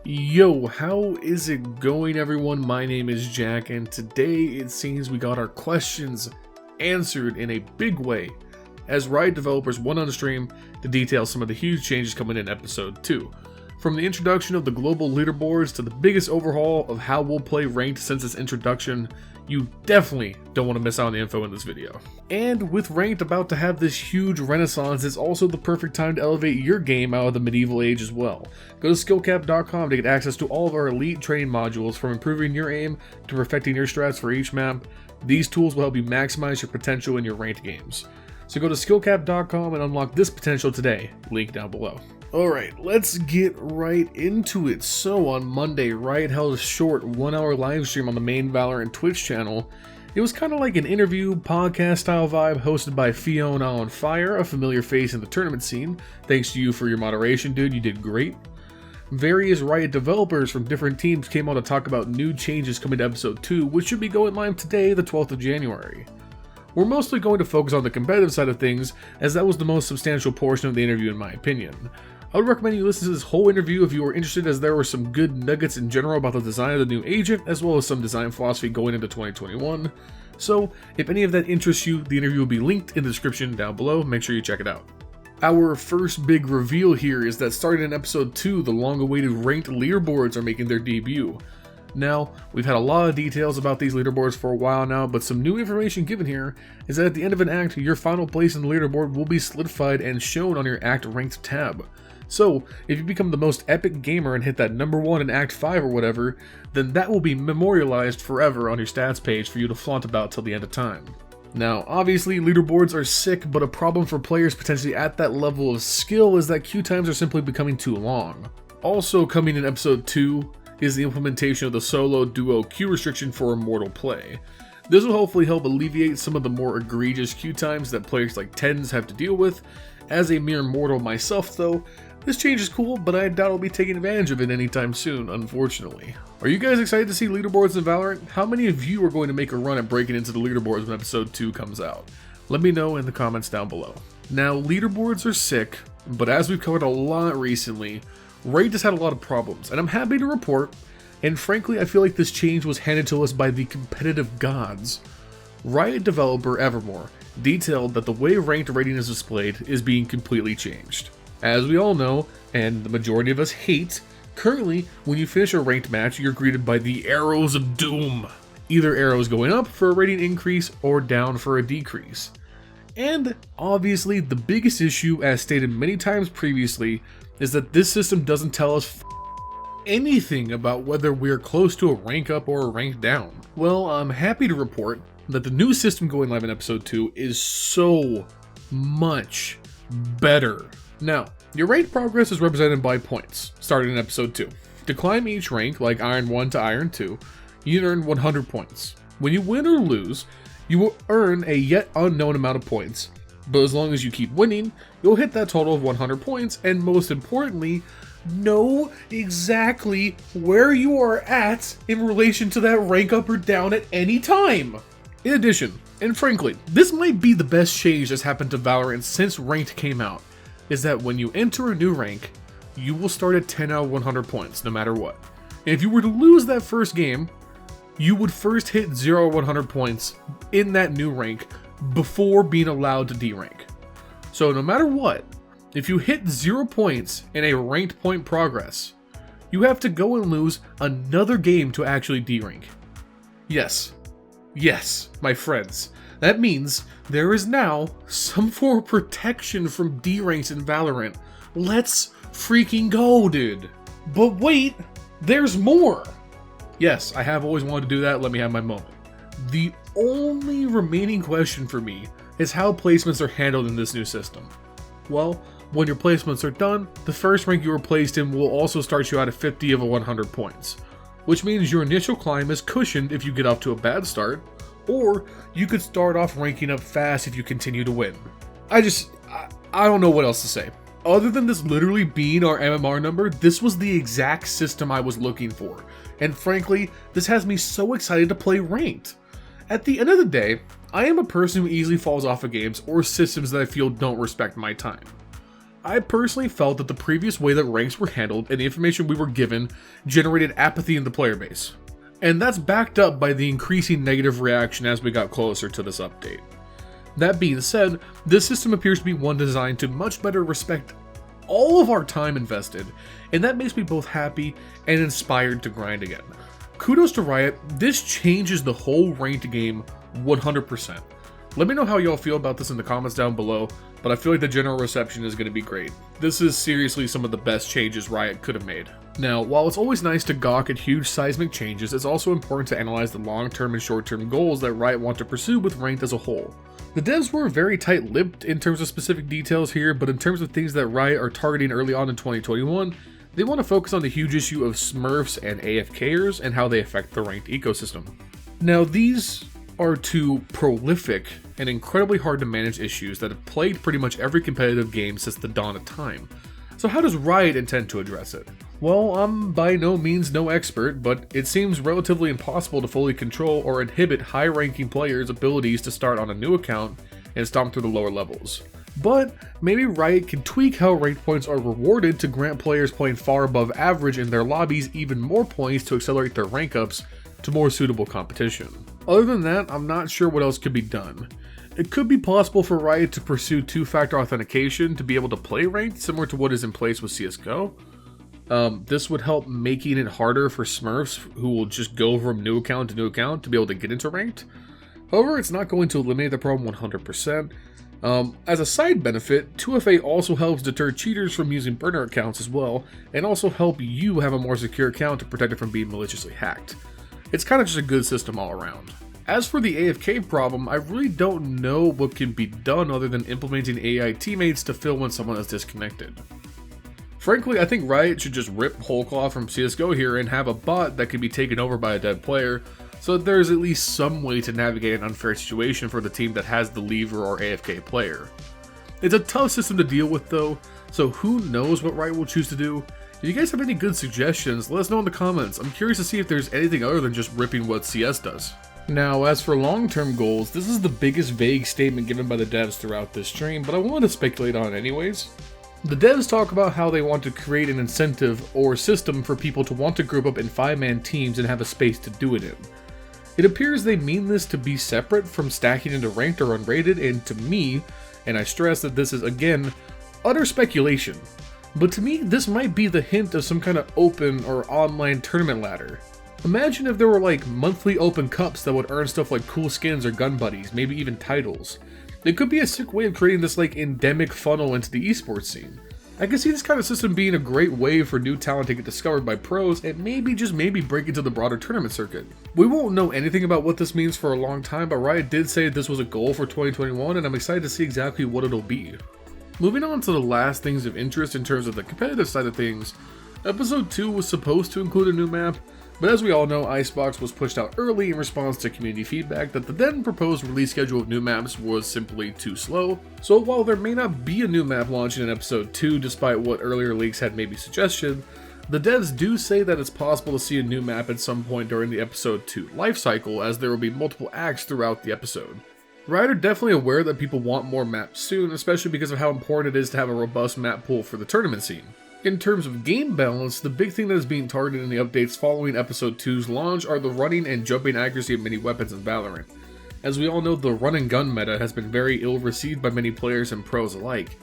Yo, how is it going, everyone? My name is Jack, and today it seems we got our questions answered in a big way as Riot developers went on stream to detail some of the huge changes coming in episode 2. From the introduction of the global leaderboards to the biggest overhaul of how we'll play ranked since its introduction, you definitely don't want to miss out on the info in this video. And with ranked about to have this huge renaissance, it's also the perfect time to elevate your game out of the medieval age as well. Go to SkillCapped.com to get access to all of our elite training modules, from improving your aim to perfecting your strats for each map. These tools will help you maximize your potential in your ranked games. So go to SkillCapped.com and unlock this potential today, link down below. Alright, let's get right into it. So on Monday, Riot held a short 1-hour live stream on the main Valorant Twitch channel. It was kind of like an interview, podcast style vibe hosted by Fiona on Fire, a familiar face in the tournament scene. Thanks to you for your moderation, dude, you did great. Various Riot developers from different teams came on to talk about new changes coming to episode 2, which should be going live today, the 12th of January. We're mostly going to focus on the competitive side of things, as that was the most substantial portion of the interview in my opinion. I would recommend you listen to this whole interview if you are interested, as there were some good nuggets in general about the design of the new agent, as well as some design philosophy going into 2021. So, if any of that interests you, the interview will be linked in the description down below, make sure you check it out. Our first big reveal here is that starting in episode 2, the long-awaited ranked leaderboards are making their debut. Now, we've had a lot of details about these leaderboards for a while now, but some new information given here is that at the end of an act, your final place in the leaderboard will be solidified and shown on your act ranked tab. So, if you become the most epic gamer and hit that number 1 in Act 5 or whatever, then that will be memorialized forever on your stats page for you to flaunt about till the end of time. Now, obviously, leaderboards are sick, but a problem for players potentially at that level of skill is that queue times are simply becoming too long. Also coming in episode 2 is the implementation of the solo duo queue restriction for immortal play. This will hopefully help alleviate some of the more egregious queue times that players like Tens have to deal with. As a mere mortal myself though, this change is cool, but I doubt I'll be taking advantage of it anytime soon, unfortunately. Are you guys excited to see leaderboards in Valorant? How many of you are going to make a run at breaking into the leaderboards when episode 2 comes out? Let me know in the comments down below. Now, leaderboards are sick, but as we've covered a lot recently, Riot has had a lot of problems, and I'm happy to report, and frankly I feel like this change was handed to us by the competitive gods. Riot developer Evermore detailed that the way ranked rating is displayed is being completely changed. As we all know, and the majority of us hate, currently when you finish a ranked match you're greeted by the arrows of doom. Either arrows going up for a rating increase or down for a decrease. And obviously the biggest issue, as stated many times previously, is that this system doesn't tell us anything about whether we're close to a rank up or a rank down. Well, I'm happy to report that the new system going live in episode 2 is so much better. Now, your rank progress is represented by points, starting in episode 2. To climb each rank, like Iron 1 to Iron 2, you earn 100 points. When you win or lose, you will earn a yet unknown amount of points, but as long as you keep winning, you'll hit that total of 100 points, and most importantly, know exactly where you are at in relation to that rank up or down at any time. In addition, and frankly, this might be the best change that's happened to Valorant since ranked came out, is that when you enter a new rank, you will start at 10 out of 100 points, no matter what. And if you were to lose that first game, you would first hit 0 out of 100 points in that new rank before being allowed to D-rank. So no matter what, if you hit 0 points in a ranked point progress, you have to go and lose another game to actually D-rank. Yes, my friends. That means there is now some form of protection from D-ranks in Valorant. Let's freaking go, dude. But wait, there's more. Yes, I have always wanted to do that, let me have my moment. The only remaining question for me is how placements are handled in this new system. Well, when your placements are done, the first rank you were placed in will also start you out at 50 of 100 points, which means your initial climb is cushioned if you get off to a bad start, or you could start off ranking up fast if you continue to win. I don't know what else to say. Other than this literally being our MMR number, this was the exact system I was looking for. And frankly, this has me so excited to play ranked. At the end of the day, I am a person who easily falls off of games or systems that I feel don't respect my time. I personally felt that the previous way that ranks were handled and the information we were given generated apathy in the player base. And that's backed up by the increasing negative reaction as we got closer to this update. That being said, this system appears to be one designed to much better respect all of our time invested, and that makes me both happy and inspired to grind again. Kudos to Riot, this changes the whole ranked game 100%. Let me know how y'all feel about this in the comments down below, but I feel like the general reception is going to be great. This is seriously some of the best changes Riot could have made. Now, while it's always nice to gawk at huge seismic changes, it's also important to analyze the long-term and short-term goals that Riot want to pursue with ranked as a whole. The devs were very tight-lipped in terms of specific details here, but in terms of things that Riot are targeting early on in 2021, they want to focus on the huge issue of Smurfs and AFKers and how they affect the ranked ecosystem. Now, these are two prolific and incredibly hard to manage issues that have plagued pretty much every competitive game since the dawn of time. So how does Riot intend to address it? Well, I'm by no means no expert, but it seems relatively impossible to fully control or inhibit high-ranking players' abilities to start on a new account and stomp through the lower levels. But maybe Riot can tweak how ranked points are rewarded to grant players playing far above average in their lobbies even more points to accelerate their rank ups to more suitable competition. Other than that, I'm not sure what else could be done. It could be possible for Riot to pursue two-factor authentication to be able to play ranked, similar to what is in place with CSGO. This would help making it harder for Smurfs who will just go from new account to new account to be able to get into ranked. However, it's not going to eliminate the problem 100%. As a side benefit, 2FA also helps deter cheaters from using burner accounts as well, and also help you have a more secure account to protect it from being maliciously hacked. It's kind of just a good system all around. As for the AFK problem, I really don't know what can be done other than implementing AI teammates to fill when someone is disconnected. Frankly, I think Riot should just rip whole cloth from CSGO here and have a bot that can be taken over by a dead player, so that there's at least some way to navigate an unfair situation for the team that has the lever or AFK player. It's a tough system to deal with though, so who knows what Riot will choose to do. If you guys have any good suggestions, let us know in the comments. I'm curious to see if there's anything other than just ripping what CS does. Now, as for long-term goals, this is the biggest vague statement given by the devs throughout this stream, but I wanted to speculate on it anyways. The devs talk about how they want to create an incentive or system for people to want to group up in 5-man teams and have a space to do it in. It appears they mean this to be separate from stacking into ranked or unrated, and to me, and I stress that this is again, utter speculation, but to me this might be the hint of some kind of open or online tournament ladder. Imagine if there were like monthly open cups that would earn stuff like cool skins or gun buddies, maybe even titles. It could be a sick way of creating this like endemic funnel into the esports scene. I can see this kind of system being a great way for new talent to get discovered by pros and maybe just maybe break into the broader tournament circuit. We won't know anything about what this means for a long time, but Riot did say this was a goal for 2021 and I'm excited to see exactly what it'll be. Moving on to the last things of interest in terms of the competitive side of things, Episode 2 was supposed to include a new map, but as we all know, Icebox was pushed out early in response to community feedback that the then proposed release schedule of new maps was simply too slow. So while there may not be a new map launching in Episode 2 despite what earlier leaks had maybe suggested, the devs do say that it's possible to see a new map at some point during the Episode 2 lifecycle, as there will be multiple acts throughout the episode. Riot are definitely aware that people want more maps soon, especially because of how important it is to have a robust map pool for the tournament scene. In terms of game balance, the big thing that is being targeted in the updates following Episode 2's launch are the running and jumping accuracy of many weapons in Valorant. As we all know, the run and gun meta has been very ill received by many players and pros alike.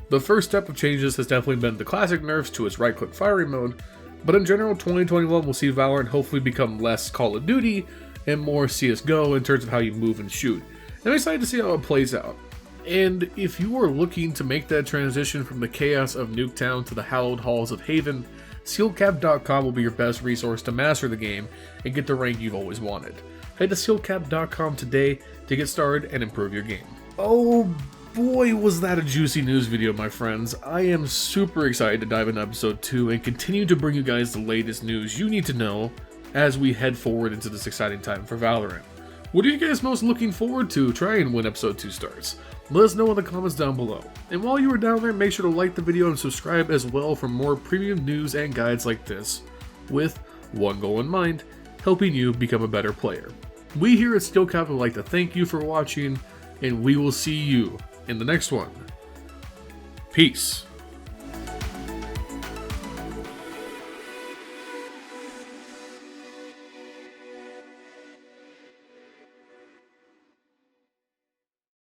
The first step of changes has definitely been the classic nerfs to its right-click firing mode, but in general 2021 will see Valorant hopefully become less Call of Duty and more CSGO in terms of how you move and shoot. And I'm excited to see how it plays out. And if you are looking to make that transition from the chaos of Nuketown to the hallowed halls of Haven, SkillCapped.com will be your best resource to master the game and get the rank you've always wanted. Head to SkillCapped.com today to get started and improve your game. Oh boy, was that a juicy news video, my friends. I am super excited to dive into Episode 2 and continue to bring you guys the latest news you need to know as we head forward into this exciting time for Valorant. What are you guys most looking forward to trying when Episode 2 starts? Let us know in the comments down below. And while you are down there, make sure to like the video and subscribe as well for more premium news and guides like this, with one goal in mind, helping you become a better player. We here at SkillCapped would like to thank you for watching, and we will see you in the next one. Peace.